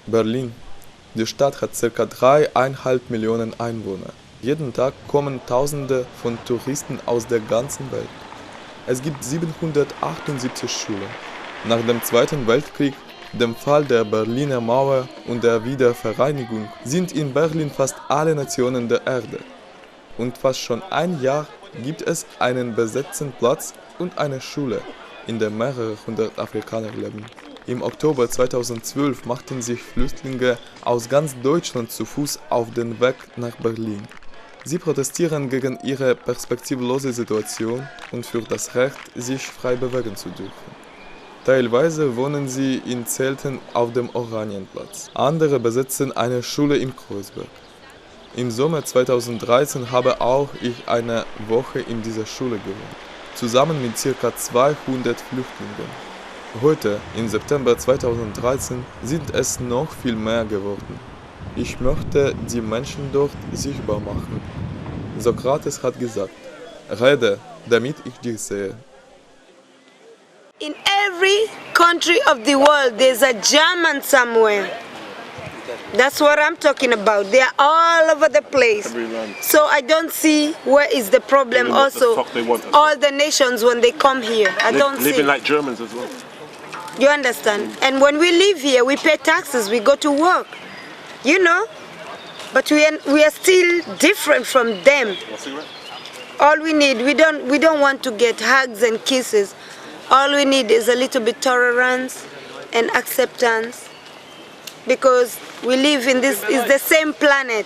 Berlin. Die Stadt hat ca. 3,5 Millionen Einwohner. Jeden Tag kommen Tausende von Touristen aus der ganzen Welt. Es gibt 778 Schulen. Nach dem Zweiten Weltkrieg, dem Fall der Berliner Mauer und der Wiedervereinigung sind in Berlin fast alle Nationen der Erde. Und fast schon ein Jahr gibt es einen besetzten Platz und eine Schule, in der mehrere hundert Afrikaner leben. Im Oktober 2012 machten sich Flüchtlinge aus ganz Deutschland zu Fuß auf den Weg nach Berlin. Sie protestieren gegen ihre perspektivlose Situation und für das Recht, sich frei bewegen zu dürfen. Teilweise wohnen sie in Zelten auf dem Oranienplatz. Andere besetzen eine Schule in Kreuzberg. Im Sommer 2013 habe auch ich eine Woche in dieser Schule gewohnt, zusammen mit ca. 200 Flüchtlingen. Heute, im September 2013, sind es noch viel mehr geworden. Ich möchte die Menschen dort sichtbar machen. Sokrates hat gesagt, rede, damit ich dich sehe. In every country of the world, there's a German somewhere. That's what I'm talking about. They are all over the place. So I don't see where is the problem. Also, all the nations when they come here, I don't see. Living like Germans as well. You understand? And when we live here, we pay taxes, we go to work, you know. But we are still different from them. All we need, we don't want to get hugs and kisses. All we need is a little bit tolerance and acceptance, because we live in this is the same planet.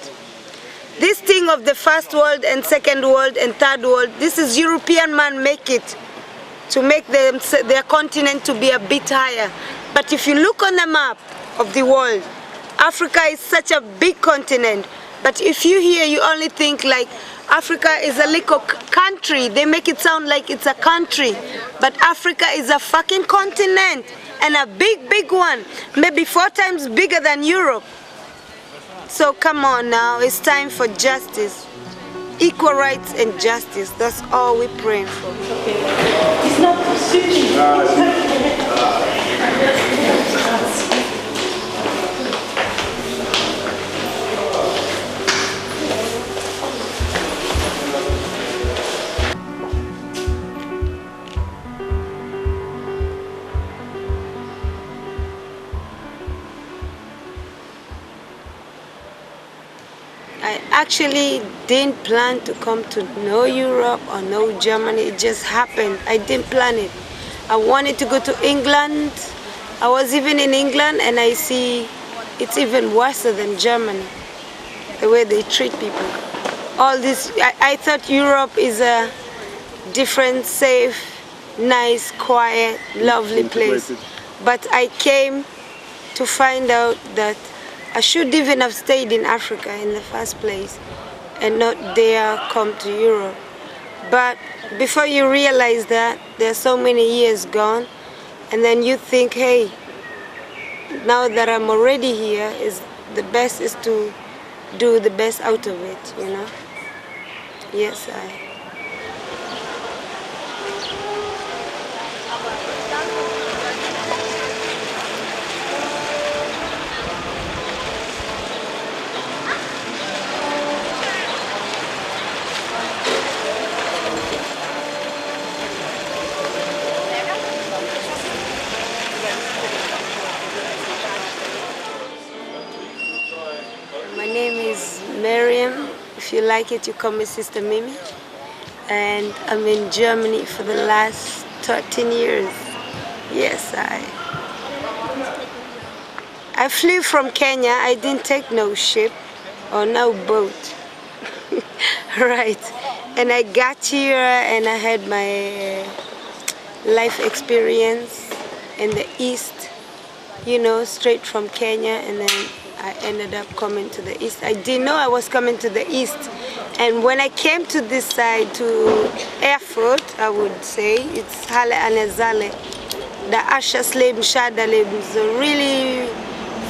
This thing of the first world and second world and third world, this is European man make it to make their continent to be a bit higher. But if you look on the map of the world, Africa is such a big continent. But if you hear, you only think like Africa is a little country. They make it sound like it's a country. But Africa is a fucking continent, and a big, big one. Maybe 4 times bigger than Europe. So come on now, it's time for justice. Equal rights and justice, that's all we're praying for. Okay. It's not switching. I actually didn't plan to come to know Europe or know Germany. It just happened. I didn't plan it. I wanted to go to England. I was even in England, and I see it's even worse than Germany, the way they treat people. All this, I thought Europe is a different, safe, nice, quiet, lovely place. But I came to find out that I should even have stayed in Africa in the first place and not dare come to Europe. But before you realize that, there's so many years gone, and then you think, hey, now that I'm already here, the best is to do the best out of it, you know? Yes, My name is Miriam. If you like it, you call me Sista Mimi. And I'm in Germany for the last 13 years. Yes, I flew from Kenya. I didn't take no ship or no boat. Right. And I got here and I had my life experience in the East, you know, straight from Kenya, and then I ended up coming to the East. I didn't know I was coming to the East. And when I came to this side, to Erfurt, I would say, it's Halle an Zale, the Aschersleben, Schadaleben, the really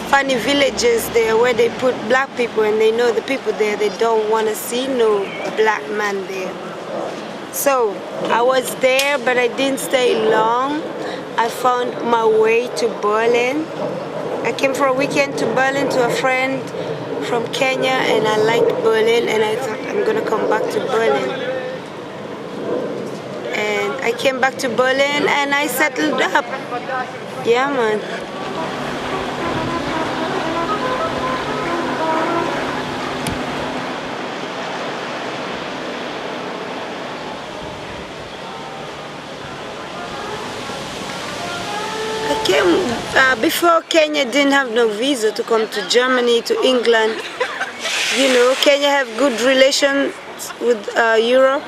funny villages there where they put black people, and they know the people there, they don't want to see no black man there. So I was there, but I didn't stay long. I found my way to Berlin. I came for a weekend to Berlin to a friend from Kenya, and I liked Berlin, and I thought I'm gonna come back to Berlin. And I came back to Berlin and I settled up. Yeah, man. Before Kenya didn't have no visa to come to Germany, to England. You know, Kenya have good relations with Europe,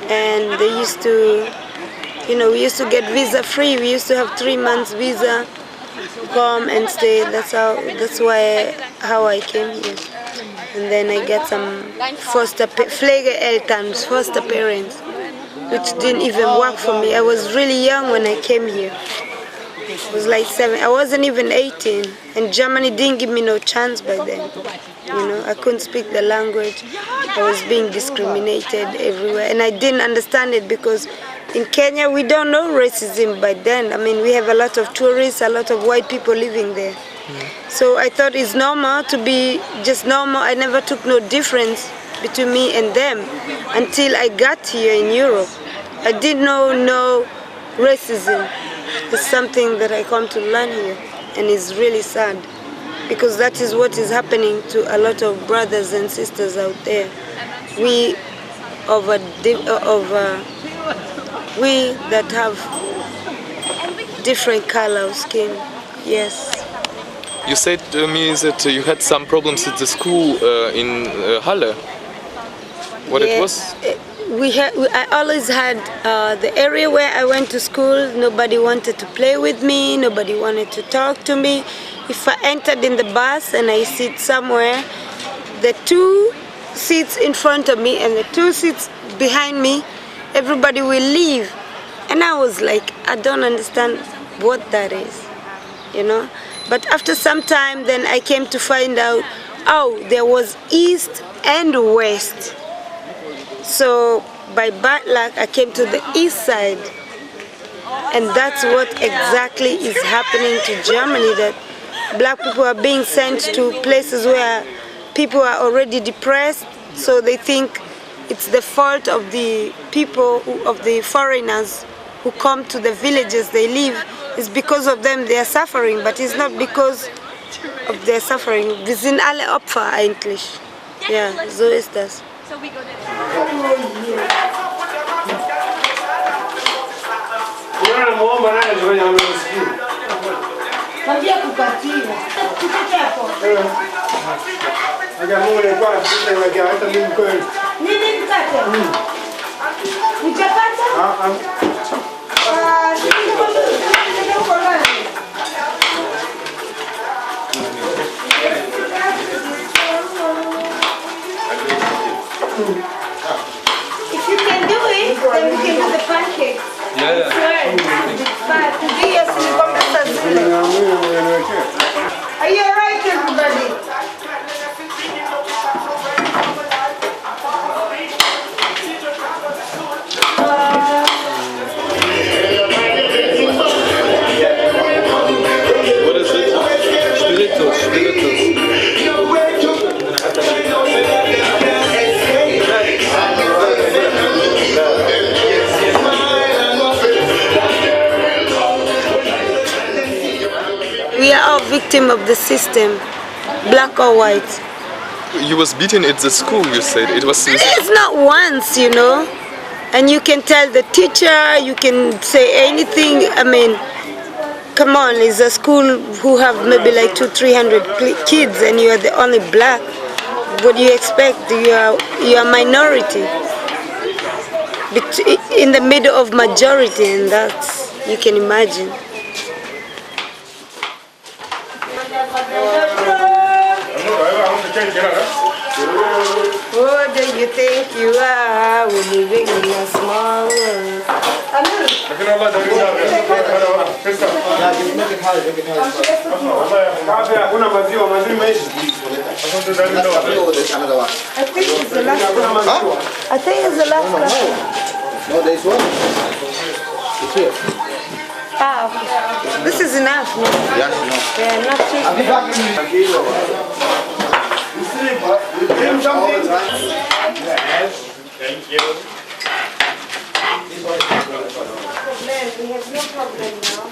and they used to, you know, we used to get visa free. We used to have 3 months visa, come and stay. That's how I came here. And then I got some foster parents, which didn't even work for me. I was really young when I came here. It was like 7. I wasn't even 18, and Germany didn't give me no chance by then. You know, I couldn't speak the language. I was being discriminated everywhere, and I didn't understand it because in Kenya we don't know racism by then. I mean, we have a lot of tourists, a lot of white people living there. So I thought it's normal to be just normal. I never took no difference between me and them until I got here in Europe. I didn't know no racism. It's something that I come to learn here, and it's really sad because that is what is happening to a lot of brothers and sisters out there. We that have different color of skin, yes. You said to me that you had some problems at the school in Halle. What it was? I always had the area where I went to school. Nobody wanted to play with me. Nobody wanted to talk to me. If I entered in the bus and I sit somewhere, the 2 seats in front of me and the 2 seats behind me, everybody will leave. And I was like, I don't understand what that is, you know. But after some time, then I came to find out, oh, there was East and West. So by bad luck, I came to the east side, and that's what exactly is happening to Germany, that black people are being sent to places where people are already depressed, so they think it's the fault of the people, of the foreigners who come to the villages they live. It's because of them they are suffering, but it's not because of their suffering. Wir sind alle Opfer eigentlich. Ja, so ist das. So we go there. If you can do it, then we can do the pancakes. Yeah. Are you alright, everybody? What is it? Spiritus. We are all victims of the system, black or white. You was beaten at the school, you said. It was... It's not once, you know. And you can tell the teacher, you can say anything. I mean, come on, it's a school who have maybe like 200-300 kids and you are the only black. What do you expect? You are minority. In the middle of majority, and that's, you can imagine. Who do you think you are? We're living in a small world. I think it's the last one. No, there's one. It's here. This is enough. No? Yes, enough. Yeah, not too Thank you. We have no problem now.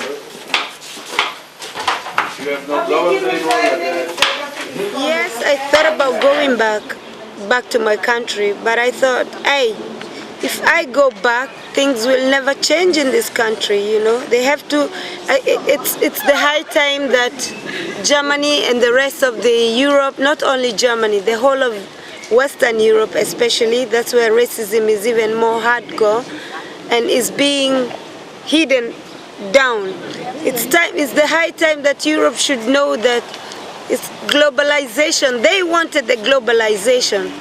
You have no problems anymore? Yes, I thought about going back to my country, but I thought, hey, if I go back, things will never change in this country, you know. They have to, it's the high time that Germany and the rest of the Europe, not only Germany, the whole of Western Europe especially, that's where racism is even more hardcore and is being hidden down. It's the high time that Europe should know that it's globalization. They wanted the globalization.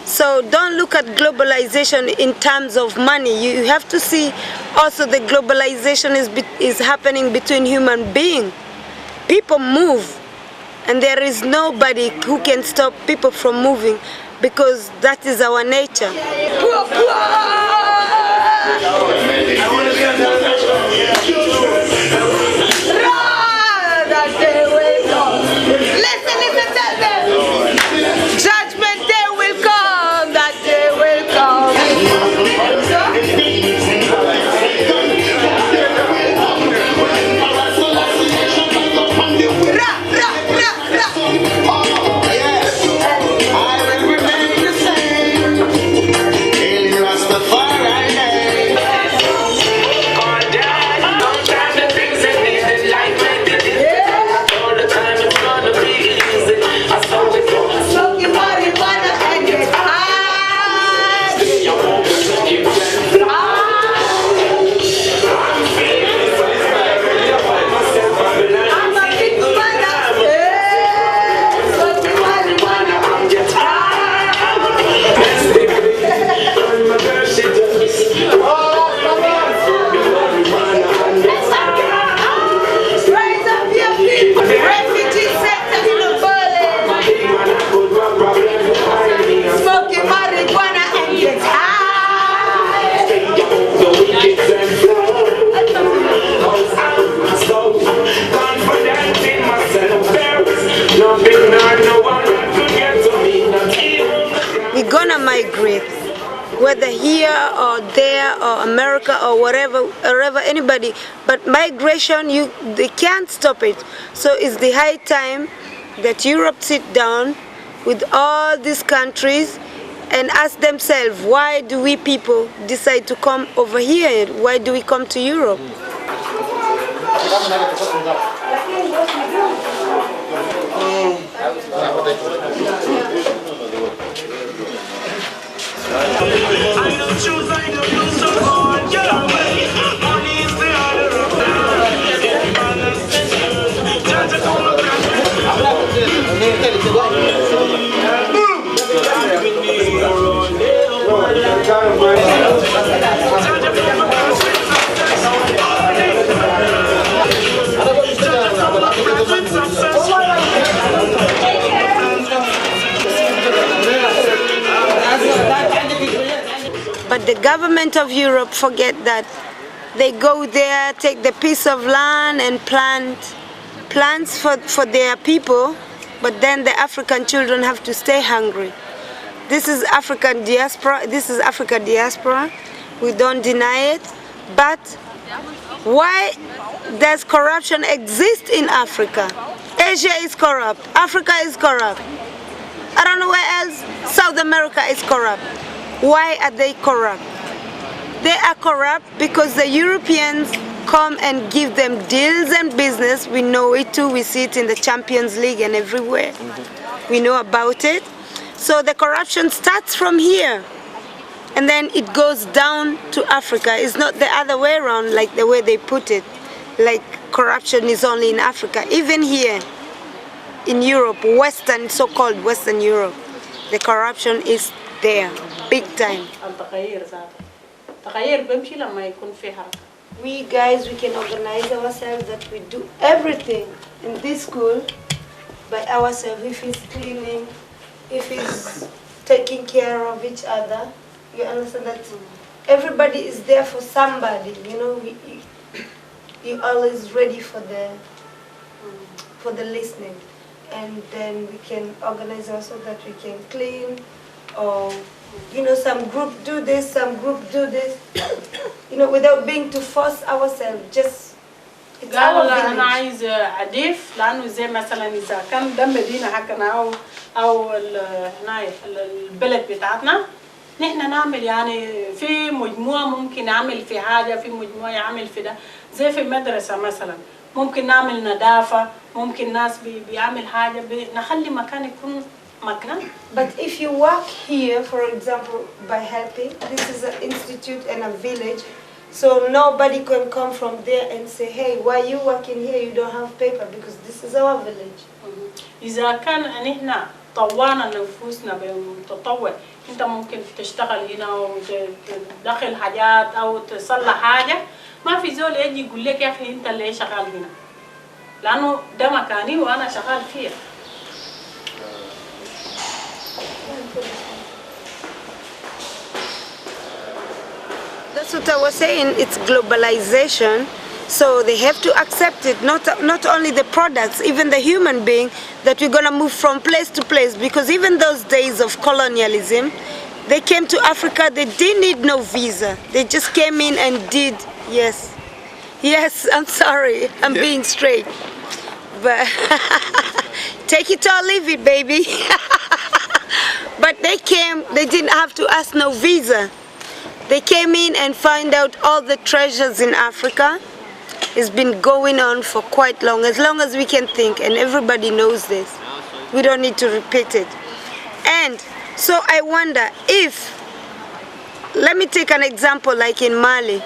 So don't look at globalization in terms of money. You have to see also the globalization is happening between human beings. People move, and there is nobody who can stop people from moving because that is our nature. Listen, tell them. Judgment day will come, that day will come. We're gonna migrate, whether here or there or America or wherever anybody. But migration, they can't stop it. So it's the high time that Europe sit down with all these countries and ask themselves, why do we people decide to come over here? Why do we come to Europe? But the government of Europe forget that. They go there, take the piece of land and plant plants for their people, but then the African children have to stay hungry. This is African diaspora. This is Africa diaspora. We don't deny it. But why does corruption exist in Africa? Asia is corrupt. Africa is corrupt. I don't know where else. South America is corrupt. Why are they corrupt? They are corrupt because the Europeans come and give them deals and business. We know it too. We see it in the Champions League and everywhere. We know about it. So the corruption starts from here. And then it goes down to Africa. It's not the other way around, like the way they put it. Like corruption is only in Africa. Even here in Europe, Western, so-called Western Europe, the corruption is there, big time. We guys, we can organize ourselves that we do everything in this school by ourselves. If it's cleaning, if it's taking care of each other, you understand that everybody is there for somebody, you know. you're always ready for the listening, and then we can organize also that we can clean, or some group do this, some group do this, without being to force ourselves. Just it's our أنا village. عايز أضيف لأنه زي مثلا إذا كان ده مدينة حقنا أو هنا البلد بتاعتنا، نحن نعمل يعني في مجموعة ممكن نعمل في حاجة، في مجموعة يعمل في ده، زي في المدرسة مثلا ممكن نعمل نظافة، ممكن ناس بيعمل حاجة، نخلي مكان يكون مكان. But if you work here, for example, by helping, this is an institute and a village, so nobody can come from there and say, hey, why you working here? You don't have paper, because this is our village. إذا كان نحن طورنا نفوسنا بتطور، أنت ممكن تشتغل هنا وتدخل حاجات أو تصلح حاجة، ما في زول يجي يقول لك يا أخي أنت اللي شغال هنا، لأنه ده مكاني وأنا شغال فيه. That's what I was saying, it's globalization, so they have to accept it, not only the products, even the human being, that we're going to move from place to place, because even those days of colonialism, they came to Africa, they didn't need no visa, they just came in and did, yes, I'm sorry, I'm being straight, but take it or leave it, baby. But they came, they didn't have to ask no visa. They came in and found out all the treasures in Africa. It's been going on for quite long as we can think, and everybody knows this. We don't need to repeat it. And so I wonder if, let me take an example like in Mali.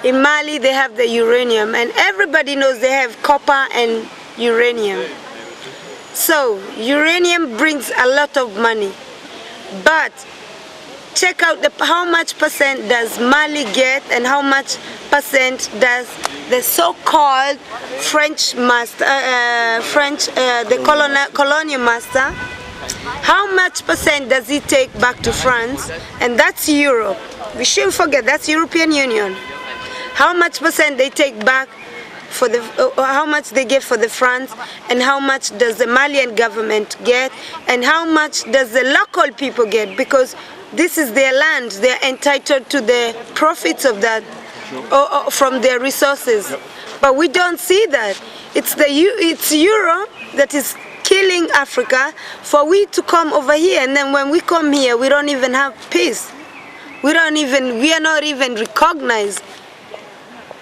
In Mali they have the uranium, and everybody knows they have copper and uranium. So uranium brings a lot of money, but check out how much percent does Mali get and how much percent does the so-called French master, the colonial master, how much percent does he take back to France? And that's Europe. We shouldn't forget, that's European Union. How much percent they take back for the, how much they get for the France, and how much does the Malian government get, and how much does the local people get, because this is their land, they're entitled to the profits of that, or from their resources. But we don't see that. It's Europe that is killing Africa for we to come over here, and then when we come here, we don't even have peace. We are not even recognized.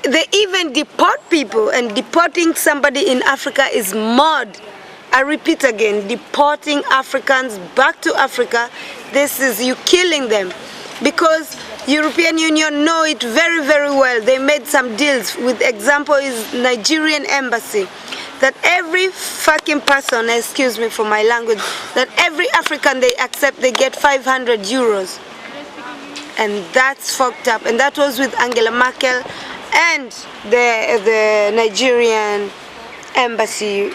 They even deport people, and deporting somebody in Africa is mud. I repeat again, deporting Africans back to Africa, this is you killing them. Because European Union know it very, very well. They made some deals with, example is Nigerian embassy, that every fucking person, excuse me for my language, that every African they accept, they get 500 euros. And that's fucked up. And that was with Angela Merkel and the Nigerian embassy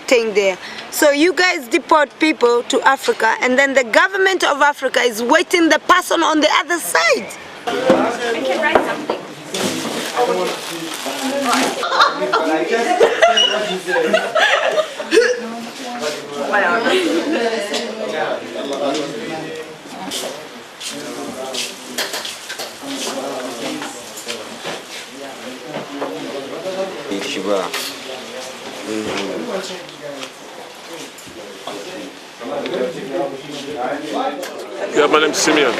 thing there. So you guys deport people to Africa, and then the government of Africa is waiting the person on the other side. I can write something. Yeah, my name's Simeon.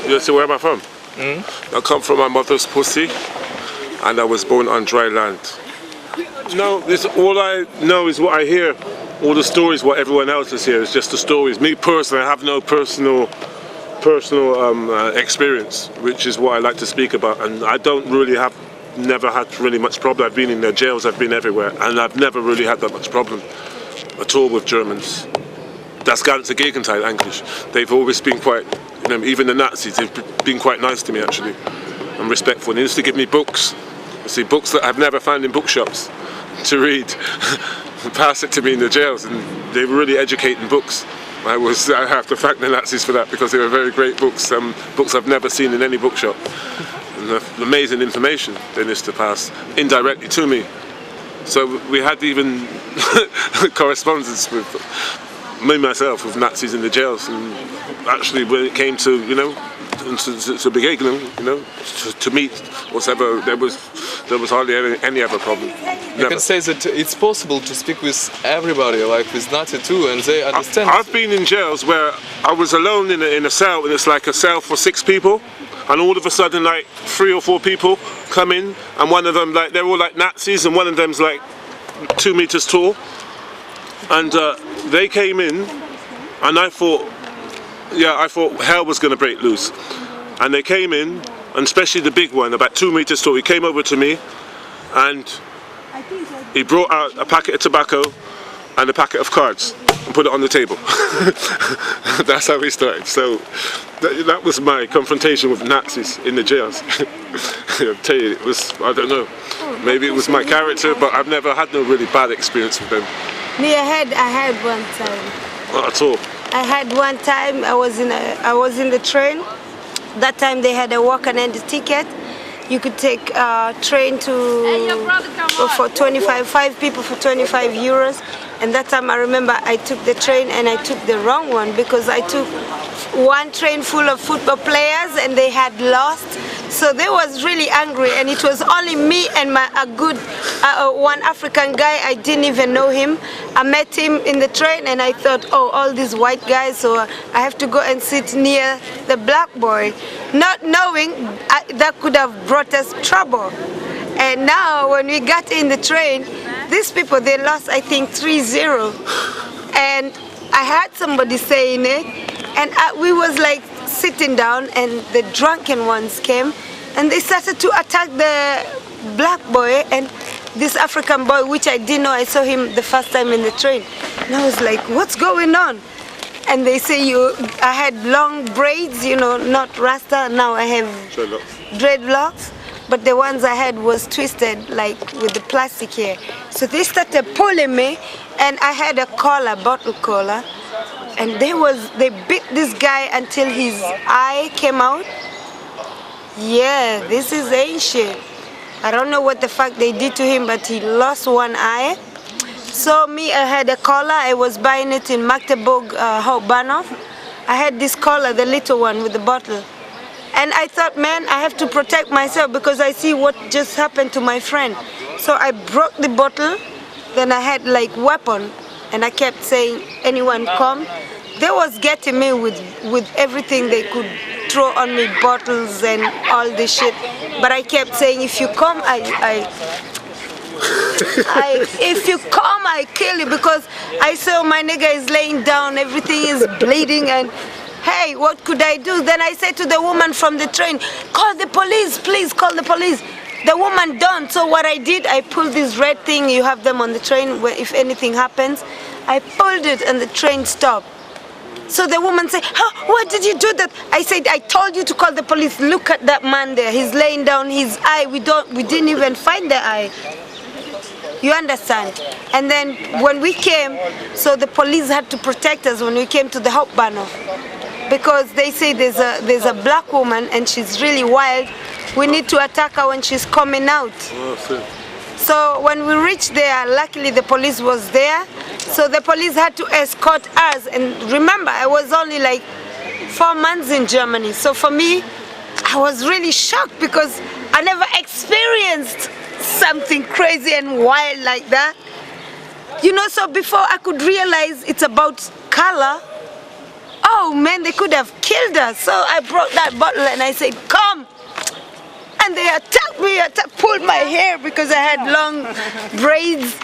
You see where am I from? I come from my mother's pussy, and I was born on dry land. No, this all I know is what I hear. All the stories, what everyone else is here, is just the stories. Me personally, I have no personal experience, which is what I like to speak about. And I don't really never had really much problem. I've been in their jails, I've been everywhere, and I've never really had that much problem at all with Germans. Das ganze Gegenteil, English. They've always been quite, even the Nazis, they've been quite nice to me actually, and respectful. And they used to give me books, books that I've never found in bookshops to read, and pass it to me in the jails, and they were really educating books. I have to thank the Nazis for that, because they were very great books, books I've never seen in any bookshop. and the amazing information they used to pass indirectly to me. So we had even correspondence with myself with Nazis in the jails, and actually when it came to, you know, to begegnen, you know, to meet, whatever, there was hardly any other problem. You can say that it's possible to speak with everybody, like with Nazi too, and they understand. I've been in jails where I was alone in a cell, and it's like a cell for 6 people, and all of a sudden like 3 or 4 people come in, and one of them, like, they're all like Nazis, and one of them's like 2 meters tall, and they came in, and I thought hell was going to break loose. And they came in, and especially the big one, about 2 meters tall, he came over to me, and he brought out a packet of tobacco and a packet of cards and put it on the table. That's how we started. So that was my confrontation with Nazis in the jails. I'll tell you, it was, I don't know, maybe it was my character, but I've never had no really bad experience with them. Me, I had one time. Not at all. I had one time, I was in the train. That time they had a walk and end ticket. You could take a train for 5 people for 25 euros. And that time I remember I took the train and I took the wrong one, because I took one train full of football players and they had lost. So they was really angry, and it was only me and one African guy. I didn't even know him. I met him in the train and I thought, oh, all these white guys, so I have to go and sit near the black boy, not knowing that could have brought us trouble. And now when we got in the train, these people, they lost, I think, 3-0. And I heard somebody saying it, and we was like sitting down, and the drunken ones came, and they started to attack the black boy and this African boy, which I didn't know. I saw him the first time in the train. And I was like, what's going on? And they say I had long braids, you know, not rasta. Now I have dreadlocks. But the ones I had was twisted, like with the plastic hair. So they started pulling me, and I had a collar, bottle collar, and they beat this guy until his eye came out. Yeah, this is ancient. I don't know what the fuck they did to him, but he lost one eye. So me, I had a collar. I was buying it in Magdeburg, Hauptbahnhof. I had this collar, the little one with the bottle. And I thought, man, I have to protect myself because I see what just happened to my friend. So I broke the bottle, then I had like weapon, and I kept saying, anyone come? They was getting me with everything they could throw on me, bottles and all this shit. But I kept saying, if you come, if you come, I kill you, because I saw my nigga is laying down, everything is bleeding, and hey, what could I do? Then I said to the woman from the train, call the police, please call the police. The woman don't. So what I did, I pulled this red thing, you have them on the train where if anything happens. I pulled it and the train stopped. So the woman said, why did you do that? I said, I told you to call the police. Look at that man there, he's laying down, his eye, we didn't even find the eye. You understand? And then when we came, so the police had to protect us when we came to the Hauptbahnhof. Because they say there's a black woman and she's really wild. We need to attack her when she's coming out. So when we reached there, luckily the police was there. So the police had to escort us. And remember, I was only like 4 months in Germany. So for me, I was really shocked because I never experienced something crazy and wild like that. You know, so before I could realize it's about color, oh man, they could have killed us. So I brought that bottle and I said, come. And they attacked me, pulled my hair because I had long braids.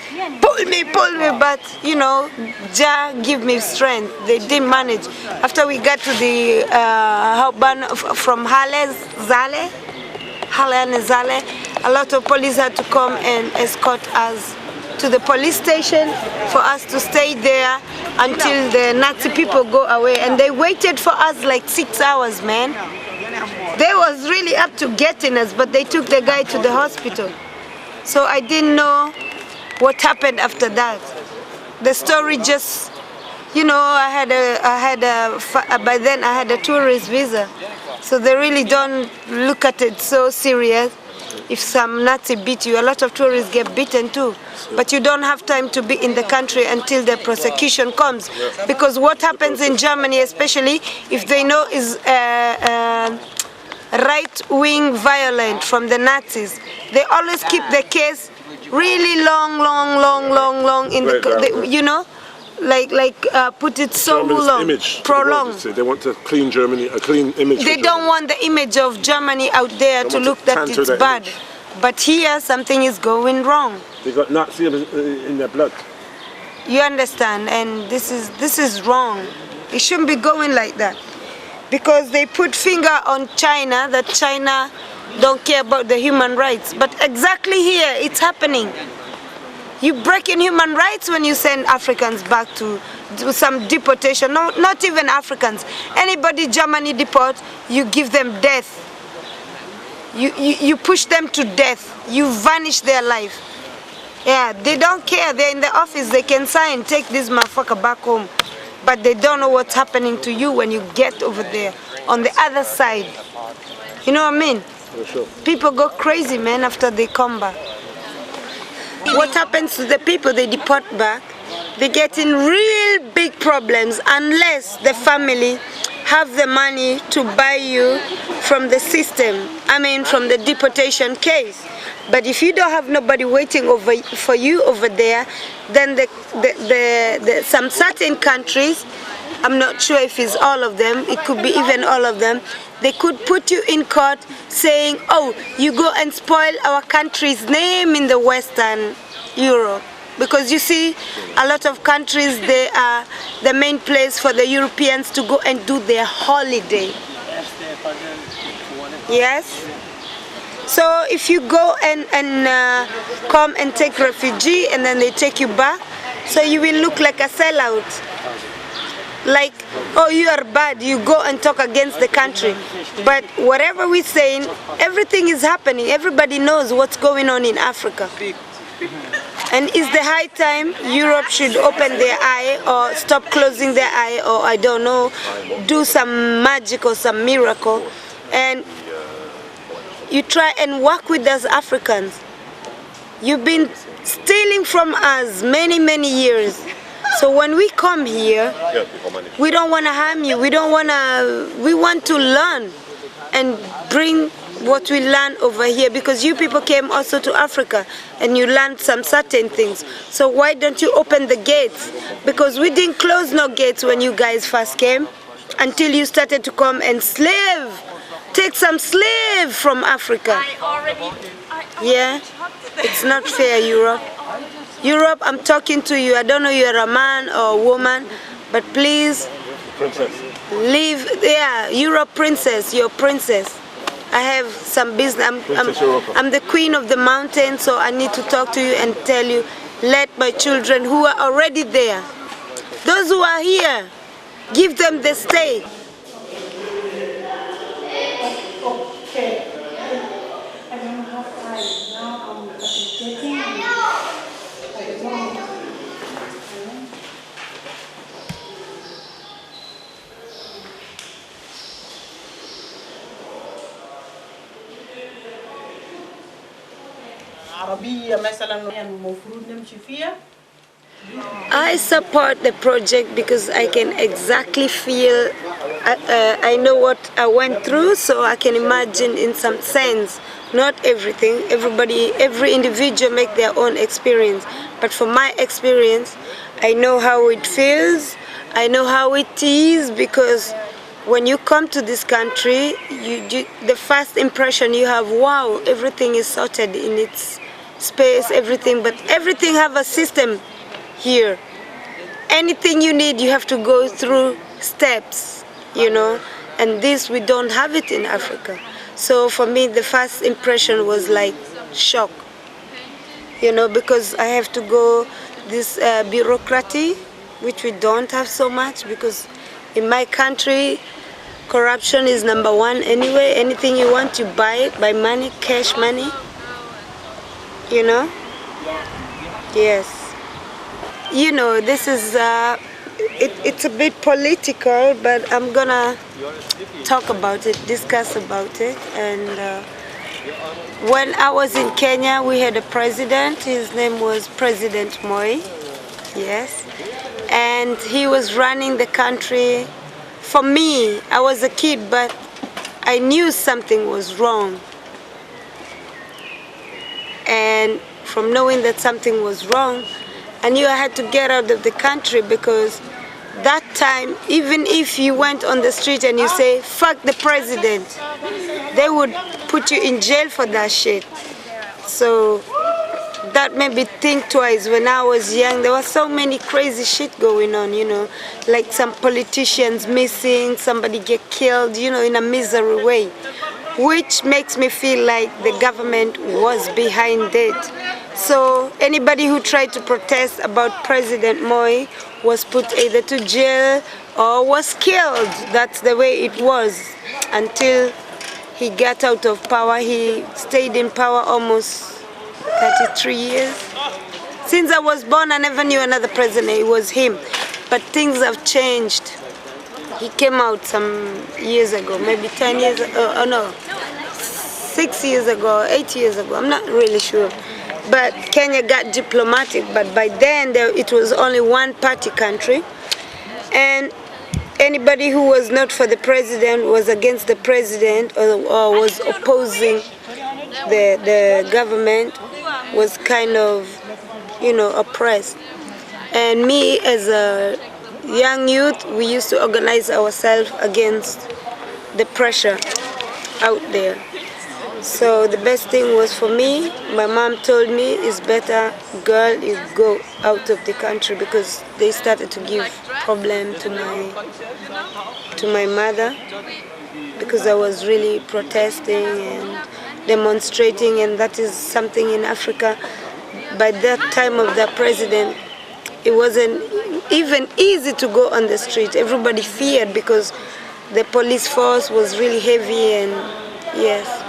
Pulled me, but you know, Jah give me strength. They didn't manage. After we got to the Hauptbahnhof from Halle and Zale, a lot of police had to come and escort us to the police station for us to stay there until the Nazi people go away. And they waited for us like 6 hours, man. They was really up to getting us, but they took the guy to the hospital. So I didn't know what happened after that. The story just by then I had a tourist visa, so they really don't look at it so serious. If some Nazi beat you, a lot of tourists get beaten too. But you don't have time to be in the country until the prosecution comes. Because what happens in Germany, especially if they know is right-wing violent from the Nazis, they always keep the case really long in put it so Germany's long, image, prolonged. They want to clean Germany, a clean image. They don't want the image of Germany out there to look that it's bad. Image. But here something is going wrong. They got Nazi in their blood. You understand? And this is wrong. It shouldn't be going like that. Because they put finger on China, that China don't care about the human rights. But exactly here, it's happening. You breaking human rights when you send Africans back to do some deportation. No, not even Africans. Anybody Germany deport, you give them death. You push them to death. You vanish their life. Yeah, they don't care. They're in the office. They can sign, take this motherfucker back home. But they don't know what's happening to you when you get over there on the other side. You know what I mean? For sure. People go crazy, man, after they come back. What happens to the people they deport back? They get in real big problems unless the family have the money to buy you from the system, from the deportation case. But if you don't have nobody waiting for you over there, then some certain countries, I'm not sure if it's all of them, it could be even all of them, they could put you in court saying, oh, you go and spoil our country's name in the Western Europe. Because you see, a lot of countries, they are the main place for the Europeans to go and do their holiday. Yes? So if you go and come and take refugee and then they take you back, so you will look like a sellout. Like, oh, you are bad, you go and talk against the country. But whatever we're saying, everything is happening. Everybody knows what's going on in Africa. And it's the high time Europe should open their eye or stop closing their eye, or I don't know, do some magic or some miracle. And you try and work with us Africans. You've been stealing from us many years. So when we come here, we don't want to harm you. We want to learn and bring what we learn over here, because you people came also to Africa and you learned some certain things. So why don't you open the gates? Because we didn't close no gates when you guys first came until you started to come and slave. Take some slave from Africa. Yeah, it's not fair, Europe. Europe, I'm talking to you. I don't know you're a man or a woman, but please leave. Yeah, Europe princess, you're princess. I have some business. I'm the queen of the mountain, so I need to talk to you and tell you, let my children who are already there, those who are here, give them the stay. Okay. I don't have time now. I'm getting. I support the project because I can exactly feel, I know what I went through, so I can imagine in some sense, not everything, every individual make their own experience, but from my experience, I know how it feels, I know how it is, because when you come to this country, the first impression you have, wow, everything is sorted in its space, everything, but everything have a system here. Anything you need, you have to go through steps, you know, and this, we don't have it in Africa. So for me, the first impression was like shock, you know, because I have to go this bureaucracy, which we don't have so much, because in my country, corruption is #1 anyway. Anything you want, you buy it by money, cash money. You know? Yes. You know, this is it's a bit political, but I'm gonna talk about it, discuss about it. And when I was in Kenya, we had a president. His name was President Moi. Yes, and he was running the country. For me, I was a kid, but I knew something was wrong. And from knowing that something was wrong, I knew I had to get out of the country, because that time, even if you went on the street and you say, fuck the president, they would put you in jail for that shit. So that made me think twice. When I was young, there was so many crazy shit going on, you know, like some politicians missing, somebody get killed, you know, in a misery way, which makes me feel like the government was behind it. So anybody who tried to protest about President Moi was put either to jail or was killed. That's the way it was until he got out of power. He stayed in power almost 33 years. Since I was born, I never knew another president. It was him. But things have changed. He came out some years ago, maybe 10 years ago, oh no, 6 years ago, 8 years ago, I'm not really sure. But Kenya got diplomatic, but by then it was only one-party country. And anybody who was not for the president was against the president, or was opposing the government, was kind of, you know, oppressed. And me as a young youth, we used to organize ourselves against the pressure out there. So the best thing was for me, my mom told me it's better, girl, you go out of the country, because they started to give problem to my mother, because I was really protesting and demonstrating, and that is something in Africa. By that time of the president, it wasn't even easy to go on the street. Everybody feared, because the police force was really heavy, and yes.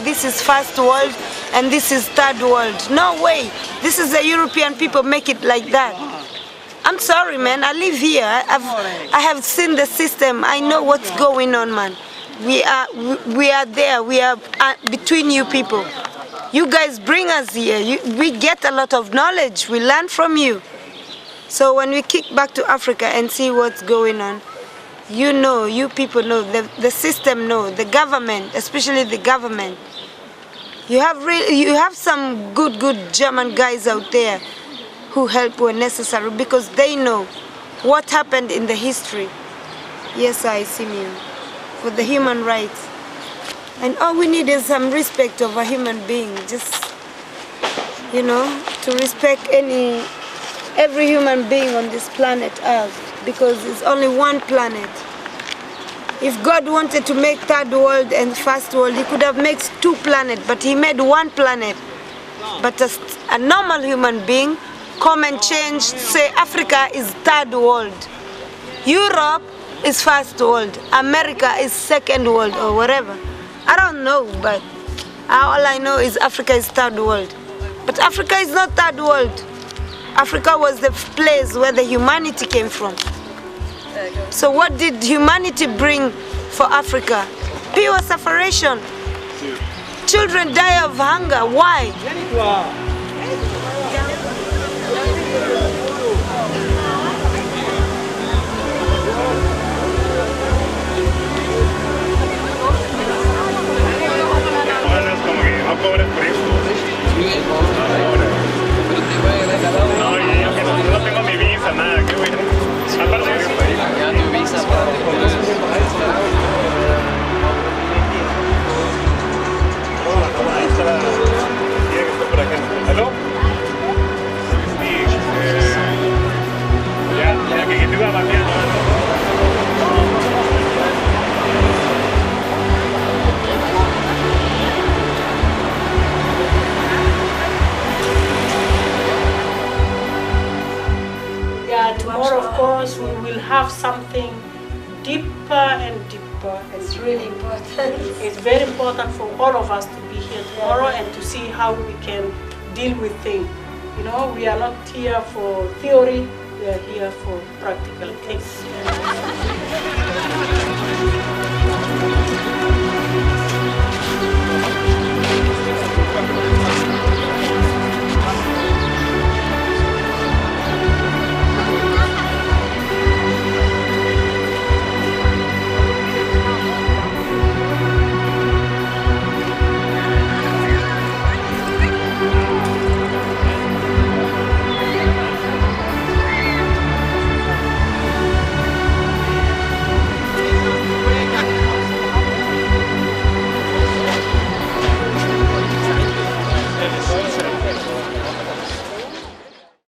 This is first world and this is third world. No way. This is the European people make it like that. I'm sorry, man. I live here. I have seen the system. I know what's going on, man. We are there. We are between you people. You guys bring us here. We get a lot of knowledge. We learn from you. So when we kick back to Africa and see what's going on, you know, you people know, the system know, the government, especially the government. You have some good German guys out there who help when necessary, because they know what happened in the history. Yes, I see you. For the human rights. And all we need is some respect of a human being. Just, you know, to respect every human being on this planet Earth, because it's only one planet. If God wanted to make third world and first world, he could have made two planets, but he made one planet. But a normal human being come and change, say Africa is third world, Europe is first world, America is second world, or whatever. I don't know, but all I know is Africa is third world. But Africa is not third world. Africa was the place where the humanity came from. So what did humanity bring for Africa? Pure separation. Children die of hunger. Why? No tengo mi visa, nada, qué bueno. Aparte de eso, have something deeper and deeper. It's really important. It's very important for all of us to be here tomorrow and to see how we can deal with things. You know, we are not here for theory, we are here for practical things.